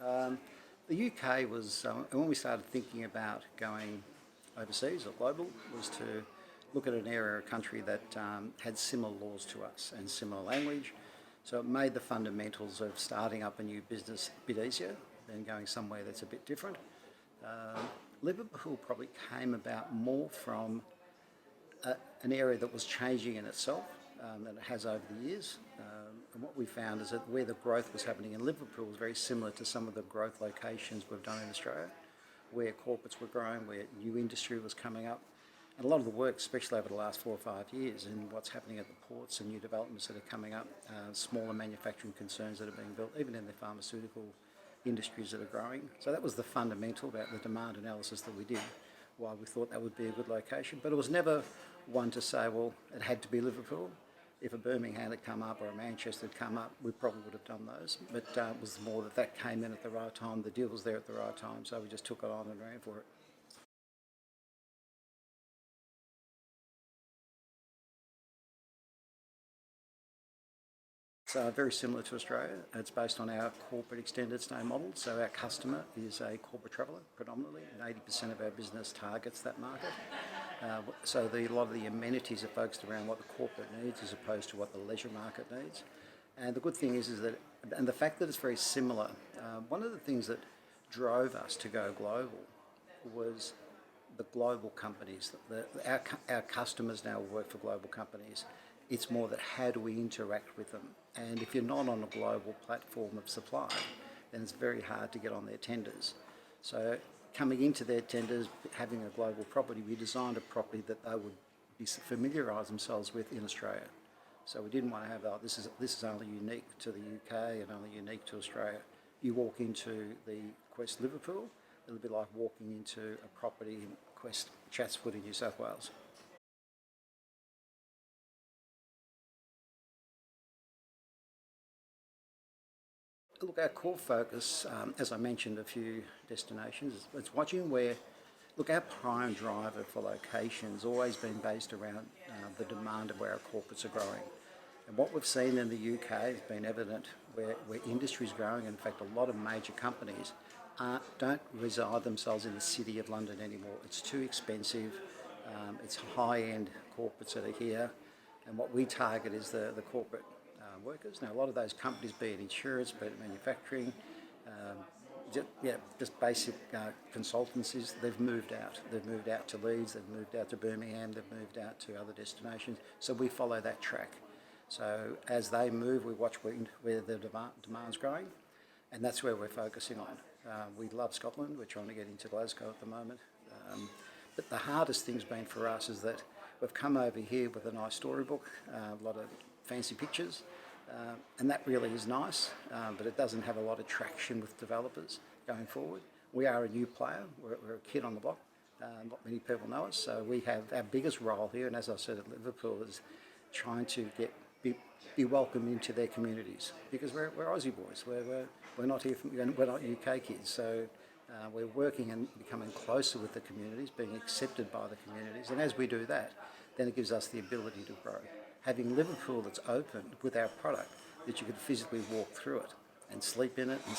Um, the UK was, when we started thinking about going overseas or global, was to look at an area or country that had similar laws to us and similar language. So it made the fundamentals of starting up a new business a bit easier than going somewhere that's a bit different. Liverpool probably came about more from an area that was changing in itself than it has over the years. And what we found is that where the growth was happening in Liverpool was very similar to some of the growth locations we've done in Australia, where corporates were growing, where new industry was coming up. And a lot of the work, especially over the last 4 or 5 years, and what's happening at the ports and new developments that are coming up, smaller manufacturing concerns that are being built, even in the pharmaceutical industries that are growing. So that was the fundamental about the demand analysis that we did, why we thought that would be a good location. But it was never one to say, well, it had to be Liverpool. If a Birmingham had come up or a Manchester had come up, we probably would have done those. But it was more that came in at the right time, the deal was there at the right time, so we just took it on and ran for it. It's very similar to Australia. It's based on our corporate extended stay model. So our customer is a corporate traveller predominantly, and 80% of our business targets that market. So a lot of the amenities are focused around what the corporate needs as opposed to what the leisure market needs. And the good thing is that, and the fact that it's very similar, one of the things that drove us to go global was the global companies. Our customers now work for global companies. It's more that how do we interact with them? And if you're not on a global platform of supply, then it's very hard to get on their tenders. So coming into their tenders, having a global property, we designed a property that they would familiarise themselves with in Australia. So we didn't want to have, this is only unique to the UK and only unique to Australia. You walk into the Quest Liverpool, it'll be like walking into a property in Quest Chatswood in New South Wales. Look, our core focus, as I mentioned, a few destinations, it's watching where, look, our prime driver for location's always been based around the demand of where our corporates are growing. And what we've seen in the UK has been evident where industry's growing. In fact, a lot of major companies don't reside themselves in the city of London anymore. It's too expensive. It's high-end corporates that are here. And what we target is the corporate workers. Now, a lot of those companies, be it insurance, be it manufacturing, just basic consultancies, they've moved out. They've moved out to Leeds, they've moved out to Birmingham, they've moved out to other destinations. So we follow that track. So as they move, we watch where the demand's growing, and that's where we're focusing on. We love Scotland. We're trying to get into Glasgow at the moment. But the hardest thing's been for us is that we've come over here with a nice storybook, a lot of fancy pictures, and that really is nice, but it doesn't have a lot of traction with developers going forward. We are a new player. We're a kid on the block. Not many people know us, so we have our biggest role here, and as I said at Liverpool, is trying to be welcomed into their communities, because we're Aussie boys. We're not here we're not UK kids, so we're working and becoming closer with the communities, being accepted by the communities, and as we do that, then it gives us the ability to grow. Having Liverpool that's open with our product, that you could physically walk through it and sleep in it and